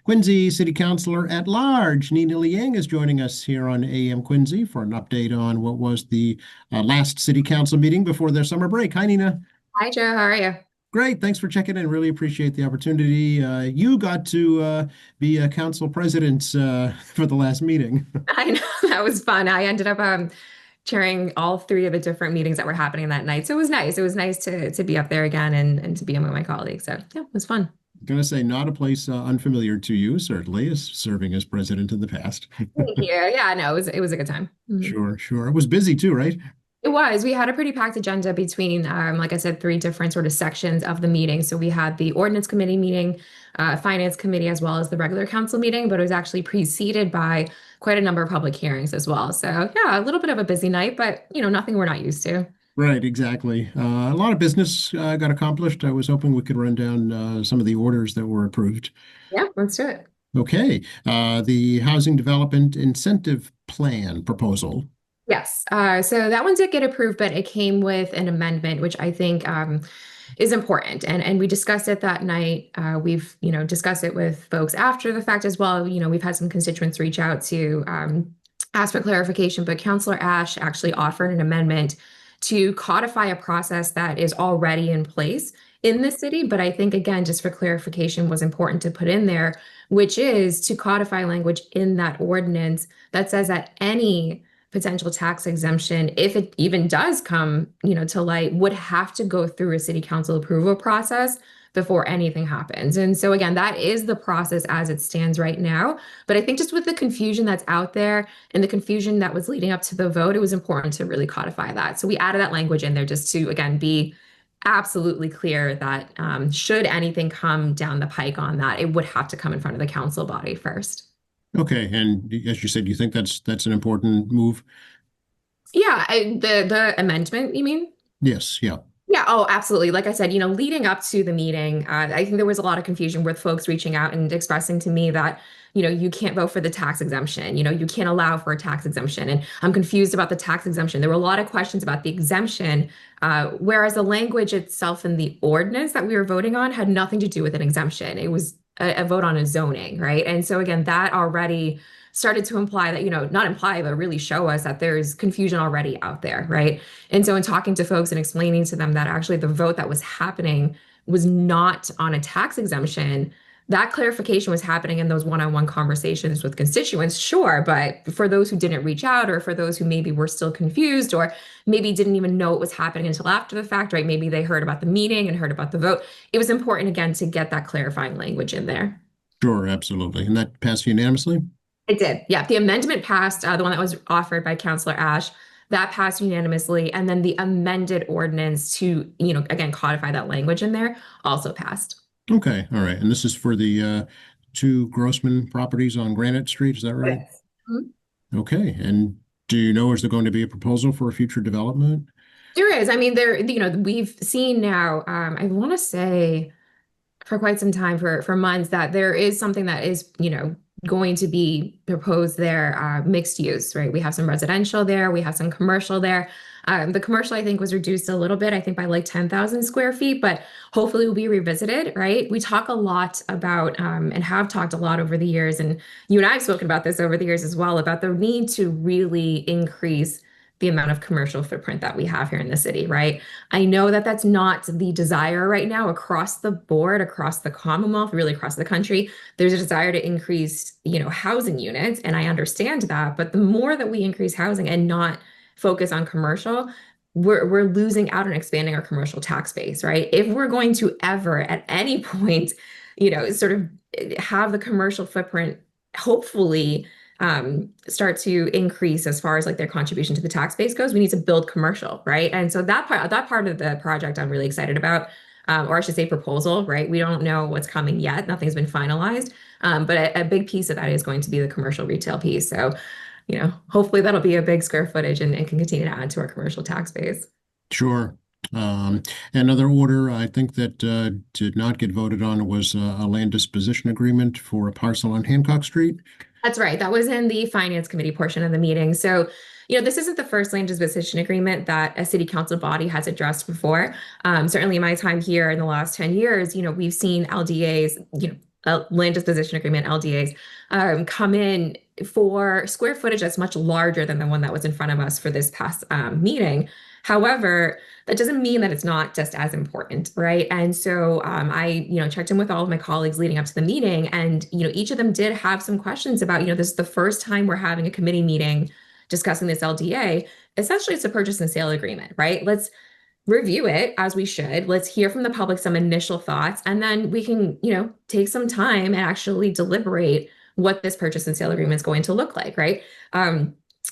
Quincy City Councilor at Large, Nina Liang, is joining us here on AM Quincy for an update on what was the last City Council meeting before their summer break. Hi, Nina. Hi, Joe. How are you? Great. Thanks for checking in. Really appreciate the opportunity. You got to be a council president for the last meeting. I know that was fun. I ended up chairing all three of the different meetings that were happening that night. So it was nice. It was nice to be up there again and to be among my colleagues. So yeah, it was fun. Going to say, not a place unfamiliar to you, certainly, as serving as president in the past. Thank you. Yeah, no, it was a good time. Mhm. Sure, sure. It was busy too, right? It was. We had a pretty packed agenda between, like I said, three different sort of sections of the meeting. So we had the ordinance committee meeting, finance committee, as well as the regular council meeting, but it was actually preceded by quite a number of public hearings as well. So yeah, a little bit of a busy night, but nothing we're not used to. Right, exactly. A lot of business got accomplished. I was hoping we could run down some of the orders that were approved. Yeah, let's do it. Okay, the Housing Development Incentive Plan proposal. Yes. So that one did get approved, but it came with an amendment, which I think is important. And we discussed it that night. We've, discussed it with folks after the fact as well. We've had some constituents reach out to ask for clarification, but Councillor Ash actually offered an amendment to codify a process that is already in place in the city. But I think, again, just for clarification, was important to put in there, which is to codify language in that ordinance that says that any potential tax exemption, if it even does come, to light, would have to go through a city council approval process before anything happens. And so again, that is the process as it stands right now. But I think just with the confusion that's out there and the confusion that was leading up to the vote, it was important to really codify that. So we added that language in there just to, again, be absolutely clear that should anything come down the pike on that, it would have to come in front of the council body first. Okay, and as you said, you think that's an important move? Yeah, the amendment, you mean? Yes, yeah. Yeah, oh, absolutely. Like I said, leading up to the meeting, I think there was a lot of confusion with folks reaching out and expressing to me that, you can't vote for the tax exemption, you can't allow for a tax exemption. And I'm confused about the tax exemption. There were a lot of questions about the exemption, whereas the language itself in the ordinance that we were voting on had nothing to do with an exemption. It was a vote on a zoning, right? And so again, that already started to imply that, not imply, but really show us that there's confusion already out there, right? And so in talking to folks and explaining to them that actually the vote that was happening was not on a tax exemption, that clarification was happening in those one-on-one conversations with constituents, sure, but for those who didn't reach out or for those who maybe were still confused or maybe didn't even know what was happening until after the fact, right? Maybe they heard about the meeting and heard about the vote. It was important, again, to get that clarifying language in there. Sure, absolutely. And that passed unanimously? It did. Yeah. The amendment passed, the one that was offered by Councillor Ash, that passed unanimously. And then the amended ordinance to, again, codify that language in there also passed. Okay, all right. And this is for the two Grossman properties on Granite Street, is that right? Yes. Mhm. Okay, and do you know, is there going to be a proposal for a future development? There is. I mean, we've seen now, I want to say for quite some time, for months, that there is something that is, going to be proposed there, mixed use, right? We have some residential there, we have some commercial there. The commercial, I think, was reduced a little bit, I think by like 10,000 square feet, but hopefully will be revisited, right? We talk a lot about, and have talked a lot over the years, and you and I have spoken about this over the years as well, about the need to really increase the amount of commercial footprint that we have here in the city, right? I know that that's not the desire right now across the board, across the Commonwealth, really across the country. There's a desire to increase, housing units, and I understand that. But the more that we increase housing and not focus on commercial, we're losing out on expanding our commercial tax base, right? If we're going to ever at any point, sort of have the commercial footprint, hopefully start to increase as far as like their contribution to the tax base goes, we need to build commercial, right? And so that part of the project I'm really excited about, or I should say proposal, right? We don't know what's coming yet. Nothing's been finalized. But a big piece of that is going to be the commercial retail piece. So, hopefully that'll be a big square footage and can continue to add to our commercial tax base. Sure. Another order I think that did not get voted on was a land disposition agreement for a parcel on Hancock Street. That's right. That was in the finance committee portion of the meeting. So, this isn't the first land disposition agreement that a city council body has addressed before. Certainly in my time here in the last 10 years, we've seen LDAs, land disposition agreement, LDAs, come in for square footage that's much larger than the one that was in front of us for this past meeting. However, that doesn't mean that it's not just as important, right? And so I, checked in with all of my colleagues leading up to the meeting, and each of them did have some questions about, this is the first time we're having a committee meeting discussing this LDA. Essentially, it's a purchase and sale agreement, right? Let's review it as we should. Let's hear from the public some initial thoughts, and then we can, take some time and actually deliberate what this purchase and sale agreement is going to look like, right?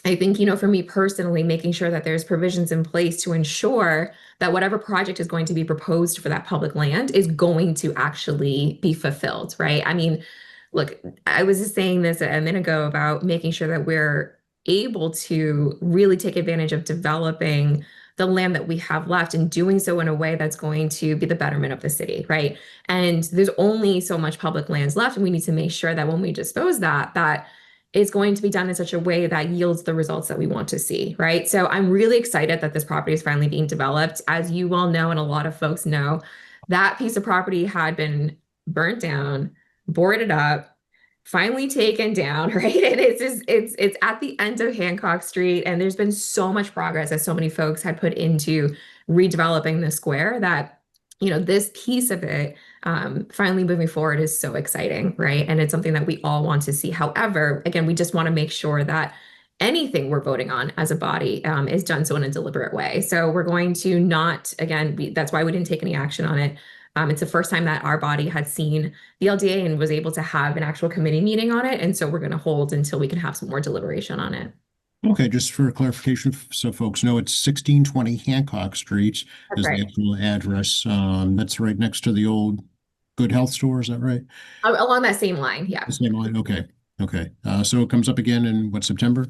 I think, for me personally, making sure that there's provisions in place to ensure that whatever project is going to be proposed for that public land is going to actually be fulfilled, right? I mean, look, I was just saying this a minute ago about making sure that we're able to really take advantage of developing the land that we have left and doing so in a way that's going to be the betterment of the city, right? And there's only so much public lands left, and we need to make sure that when we dispose that is going to be done in such a way that yields the results that we want to see, right? So I'm really excited that this property is finally being developed. As you all know, and a lot of folks know, that piece of property had been burnt down, boarded up, finally taken down, right? And it's at the end of Hancock Street, and there's been so much progress as so many folks had put into redeveloping the square that this piece of it finally moving forward is so exciting, right? And it's something that we all want to see. However, again, we just want to make sure that anything we're voting on as a body is done so in a deliberate way. So we're going to not, again, that's why we didn't take any action on it. It's the first time that our body had seen the LDA and was able to have an actual committee meeting on it. And so we're going to hold until we can have some more deliberation on it. Okay, just for clarification, so folks know, it's 1620 Hancock Street is the actual address. That's right next to the old Good Health store, is that right? Along that same line, yeah. The same line, okay. So it comes up again in what, September?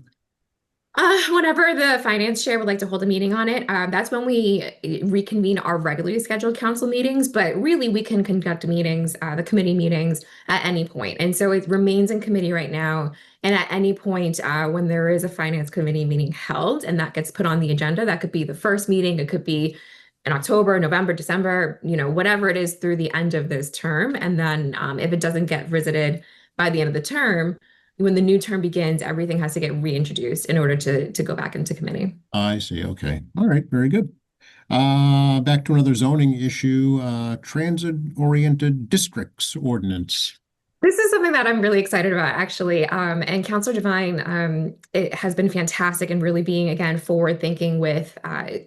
Whenever the finance chair would like to hold a meeting on it, that's when we reconvene our regularly scheduled council meetings. But really, we can conduct meetings, the committee meetings, at any point. And so it remains in committee right now. And at any point when there is a finance committee meeting held and that gets put on the agenda, that could be the first meeting, it could be in October, November, December, whatever it is through the end of this term. And then if it doesn't get visited by the end of the term, when the new term begins, everything has to get reintroduced in order to go back into committee. I see. Okay. All right. Very good. Back to another zoning issue, transit-oriented districts ordinance. This is something that I'm really excited about, actually. And Councilor Devine, it has been fantastic in really being, again, forward-thinking with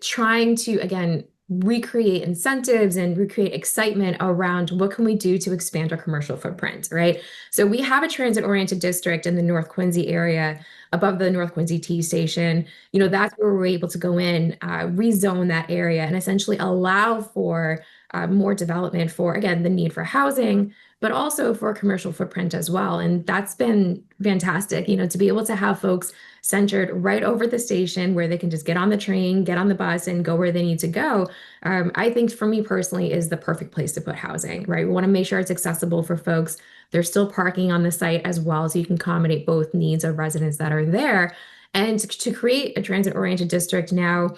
trying to, again, recreate incentives and recreate excitement around what can we do to expand our commercial footprint, right? So we have a transit-oriented district in the North Quincy area above the North Quincy T station. That's where we're able to go in, rezone that area and essentially allow for more development for, again, the need for housing, but also for commercial footprint as well. And that's been fantastic, to be able to have folks centered right over the station where they can just get on the train, get on the bus, and go where they need to go. I think for me personally is the perfect place to put housing, right? We want to make sure it's accessible for folks. There's still parking on the site as well, so you can accommodate both needs of residents that are there. And to create a transit-oriented district now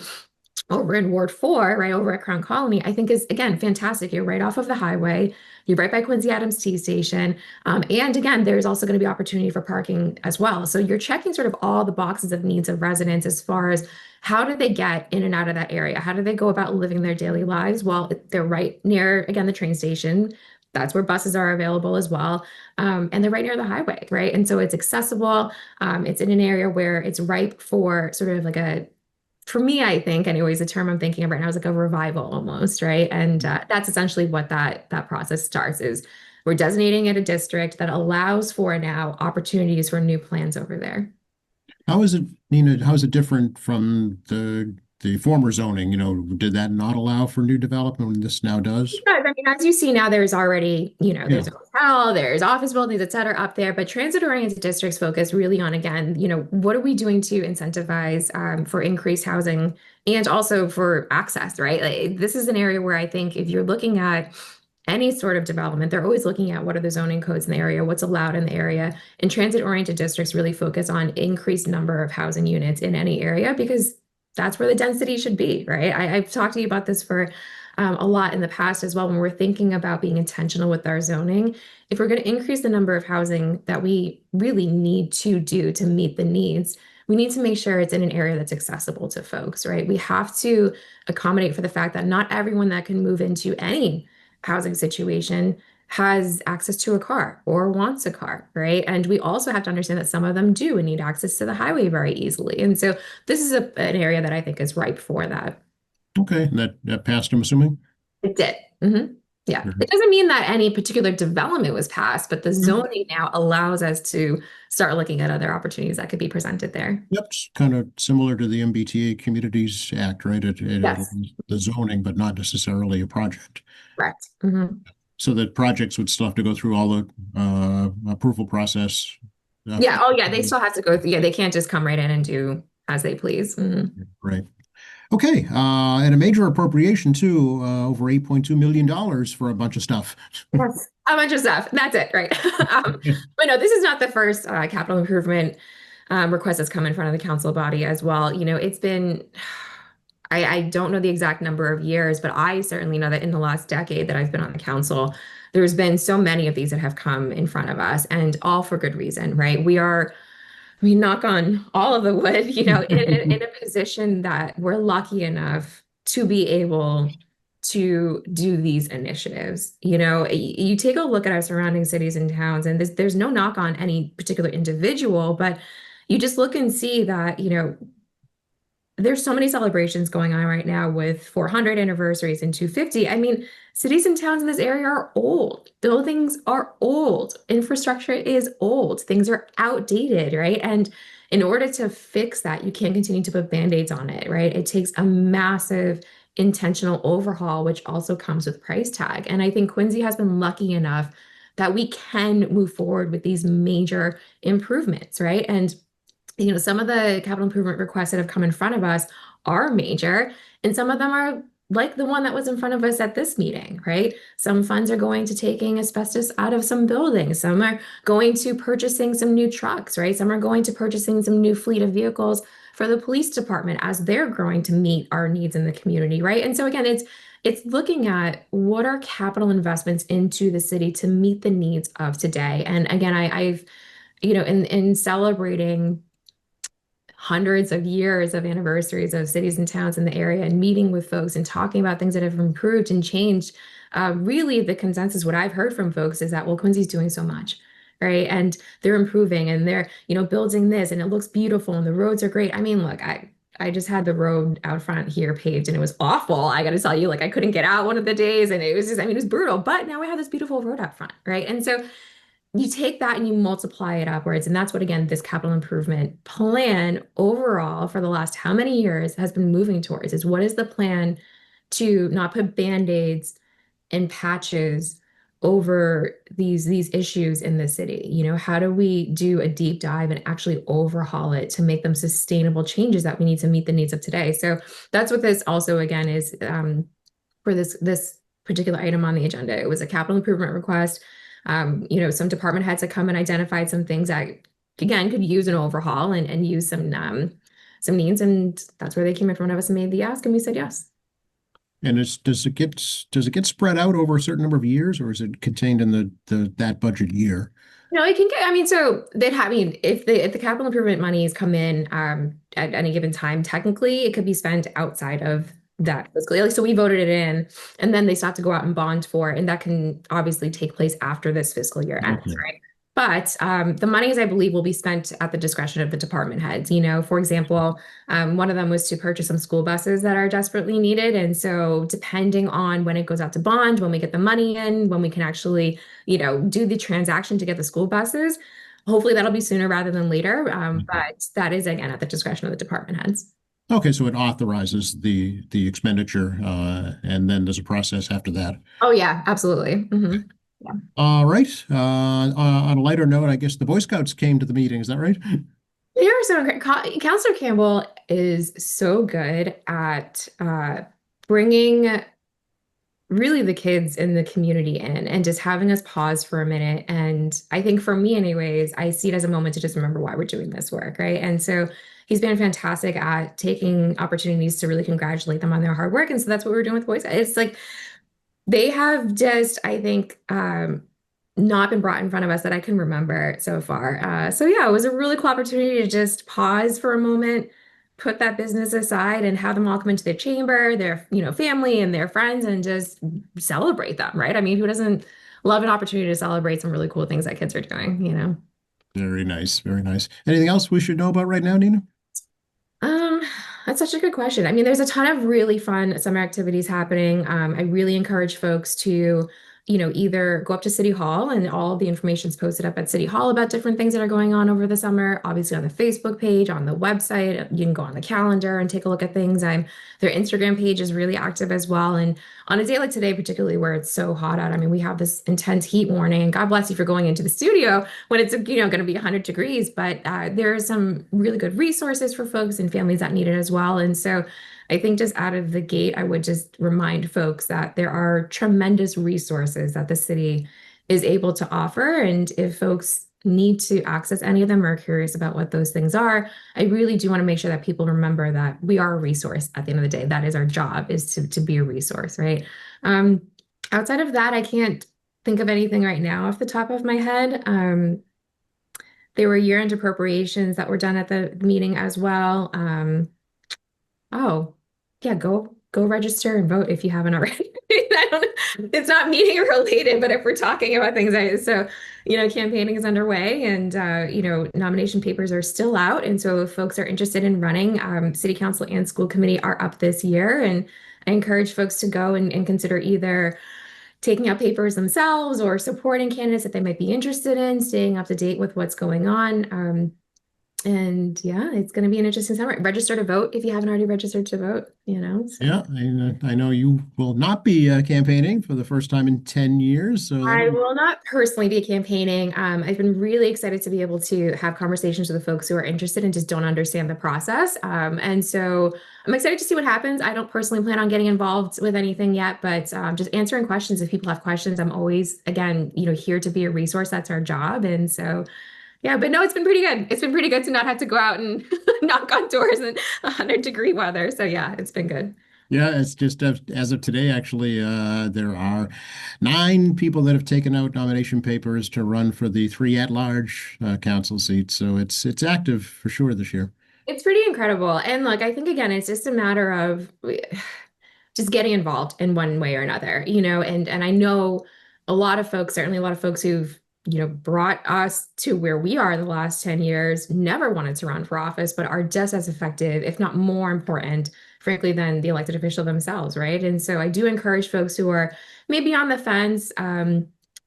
over in Ward 4, right over at Crown Colony, I think is, again, fantastic. You're right off of the highway. You're right by Quincy Adams T station. And again, there's also going to be opportunity for parking as well. So you're checking sort of all the boxes of needs of residents as far as how do they get in and out of that area? How do they go about living their daily lives? Well, they're right near, again, the train station. That's where buses are available as well. And they're right near the highway, right? And so it's accessible. It's in an area where it's ripe for sort of like for me, I think, anyways, the term I'm thinking of right now is like a revival almost, right? And that's essentially what that process starts is we're designating it a district that allows for now opportunities for new plans over there. How is it, Nina, how is it different from the former zoning? Did that not allow for new development when this now does? Yeah, I mean, as you see now, there's already, there's a hotel, there's office buildings, et cetera, up there. But transit-oriented districts focus really on, again, what are we doing to incentivize for increased housing and also for access, right? Like, this is an area where I think if you're looking at any sort of development, they're always looking at what are the zoning codes in the area, what's allowed in the area. And transit-oriented districts really focus on increased number of housing units in any area because that's where the density should be, right? I've talked to you about this for a lot in the past as well when we're thinking about being intentional with our zoning. If we're going to increase the number of housing that we really need to do to meet the needs, we need to make sure it's in an area that's accessible to folks, right? We have to accommodate for the fact that not everyone that can move into any housing situation has access to a car or wants a car, right? And we also have to understand that some of them do and need access to the highway very easily. And so this is an area that I think is ripe for that. Okay, and that passed, I'm assuming? It did. Yeah. Mhm. It doesn't mean that any particular development was passed, but the zoning now allows us to start looking at other opportunities that could be presented there. Yep, it's kind of similar to the MBTA Communities Act, right? It Yes, the zoning, but not necessarily a project. correct. So the projects would still have to go through all the approval process. Yeah. Oh, yeah. They still have to go through. Yeah. They can't just come right in and do as they please. Right. Okay, and a major appropriation too, over $8.2 million for a bunch of stuff. Yes. A bunch of stuff. That's it, right? But no, this is not the first capital improvement request that's come in front of the council body as well. It's been, I don't know the exact number of years, but I certainly know that in the last decade that I've been on the council, there's been so many of these that have come in front of us, and all for good reason, right? We knock on all of the wood, in a position that we're lucky enough to be able to do these initiatives. You take a look at our surrounding cities and towns, and there's no knock on any particular individual, but you just look and see that, there's so many celebrations going on right now with 400 anniversaries and 250. I mean, cities and towns in this area are old. Buildings are old. Infrastructure is old. Things are outdated, right? And in order to fix that, you can't continue to put band-aids on it, right? It takes a massive intentional overhaul, which also comes with price tag. And I think Quincy has been lucky enough that we can move forward with these major improvements, right? And some of the capital improvement requests that have come in front of us are major, and some of them are like the one that was in front of us at this meeting, right? Some funds are going to taking asbestos out of some buildings. Some are going to purchasing some new trucks, right? Some are going to purchasing some new fleet of vehicles for the police department as they're growing to meet our needs in the community, right? And so again, it's looking at what are capital investments into the city to meet the needs of today. And again, I've in celebrating hundreds of years of anniversaries of cities and towns in the area and meeting with folks and talking about things that have improved and changed. Really, the consensus, what I've heard from folks is that, well, Quincy's doing so much, right? And they're improving and they're, building this and it looks beautiful and the roads are great. I mean, look, I just had the road out front here paved and it was awful. I got to tell you, like, I couldn't get out one of the days and it was just, I mean, it was brutal, but now we have this beautiful road out front, right? And so you take that and you multiply it upwards. And that's what, again, this capital improvement plan overall for the last how many years has been moving towards is what is the plan to not put band-aids and patches over these issues in the city? How do we do a deep dive and actually overhaul it to make them sustainable changes that we need to meet the needs of today? So that's what this also, again, is for this particular item on the agenda. It was a capital improvement request. Some department heads had come and identified some things that, again, could use an overhaul and use some needs, and that's where they came in front of us and made the ask, and we said yes. And does it get spread out over a certain number of years, or is it contained in that budget year? No, it can get, I mean, so they'd have, I mean, if the capital improvement monies come in at any given time, technically it could be spent outside of that fiscal year. So we voted it in, and then they still have to go out and bond for it, and that can obviously take place after this fiscal year ends, Okay. right? But the monies, I believe, will be spent at the discretion of the department heads. For example, one of them was to purchase some school buses that are desperately needed. And so depending on when it goes out to bond, when we get the money in, when we can actually, do the transaction to get the school buses, hopefully that'll be sooner rather than later. But that is, again, at the discretion of the department heads. Okay, so it authorizes the expenditure, and then there's a process after that. Oh, yeah, absolutely. Yeah. All right. On a lighter note, I guess the Boy Scouts came to the meeting. Is that right? They are so great. Counselor Campbell is so good at bringing really the kids in the community in and just having us pause for a minute. And I think for me anyways, I see it as a moment to just remember why we're doing this work, right? And so he's been fantastic at taking opportunities to really congratulate them on their hard work. And so that's what we're doing with Boys. It's like they have just, I think, not been brought in front of us that I can remember so far. So yeah, it was a really cool opportunity to just pause for a moment, put that business aside, and have them all come into their chamber, their family and their friends, and just celebrate them, right? I mean, who doesn't love an opportunity to celebrate some really cool things that kids are doing? Very nice. Very nice. Anything else we should know about right now, Nina? Um, that's such a good question. I mean, there's a ton of really fun summer activities happening. I really encourage folks to, either go up to City Hall, and all of the information is posted up at City Hall about different things that are going on over the summer. Obviously on the Facebook page, on the website, you can go on the calendar and take a look at things. Their Instagram page is really active as well. And on a day like today, particularly where it's so hot out, I mean, we have this intense heat warning, and God bless you for going into the studio when it's going to be 100 degrees, but there are some really good resources for folks and families that need it as well. And so I think just out of the gate, I would just remind folks that there are tremendous resources that the city is able to offer. And if folks need to access any of them or are curious about what those things are, I really do want to make sure that people remember that we are a resource at the end of the day. That is our job, is to be a resource, right? Outside of that, I can't think of anything right now off the top of my head. There were year-end appropriations that were done at the meeting as well. Oh, yeah, go register and vote if you haven't already. I don't, it's not meeting related, but if we're talking about things, campaigning is underway, and nomination papers are still out. And so if folks are interested in running, city council and school committee are up this year. And I encourage folks to go and consider either taking out papers themselves or supporting candidates that they might be interested in, staying up to date with what's going on. And yeah, it's going to be an interesting summer. Register to vote if you haven't already registered to vote, so. Yeah, I know you will not be campaigning for the first time in 10 years. So I will not personally be campaigning. I've been really excited to be able to have conversations with the folks who are interested and just don't understand the process. And so I'm excited to see what happens. I don't personally plan on getting involved with anything yet, but just answering questions. If people have questions, I'm always, again, here to be a resource. That's our job. And so yeah, but no, it's been pretty good. It's been pretty good to not have to go out and knock on doors in 100-degree weather. So yeah, it's been good. yeah, it's just as of today, actually, there are 9 people that have taken out nomination papers to run for the 3 at-large council seats. So it's active for sure this year. It's pretty incredible. And look, I think again, it's just a matter of just getting involved in one way or another, and I know a lot of folks, certainly a lot of folks who've brought us to where we are the last 10 years, never wanted to run for office, but are just as effective, if not more important, frankly, than the elected official themselves, right? And so I do encourage folks who are maybe on the fence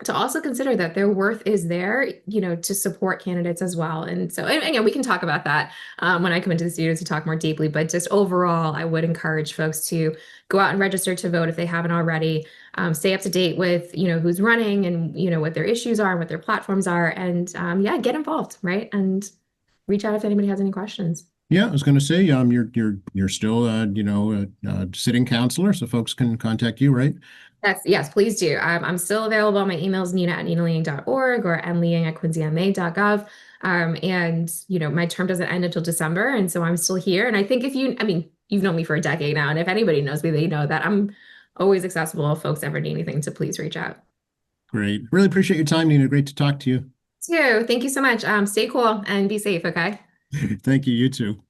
to also consider that their worth is there, to support candidates as well. And so, and again, we can talk about that when I come into the studio to talk more deeply, but just overall, I would encourage folks to go out and register to vote if they haven't already. Stay up to date with, who's running and, what their issues are and what their platforms are. And yeah, get involved, right? And reach out if anybody has any questions. Yeah, I was going to say, you're still, sitting councilor, so folks can contact you, right? Yes, please do. I'm still available. My email is nina@ninaliang.org or nliang@quincyma.gov. And my term doesn't end until December. And so I'm still here. And I think you've known me for a decade now. And if anybody knows me, they know that I'm always accessible. If folks ever need anything, to please reach out. Great. Really appreciate your time, Nina. Great to talk to you. Thank you so much. Stay cool and be safe. Okay. Thank you. You too.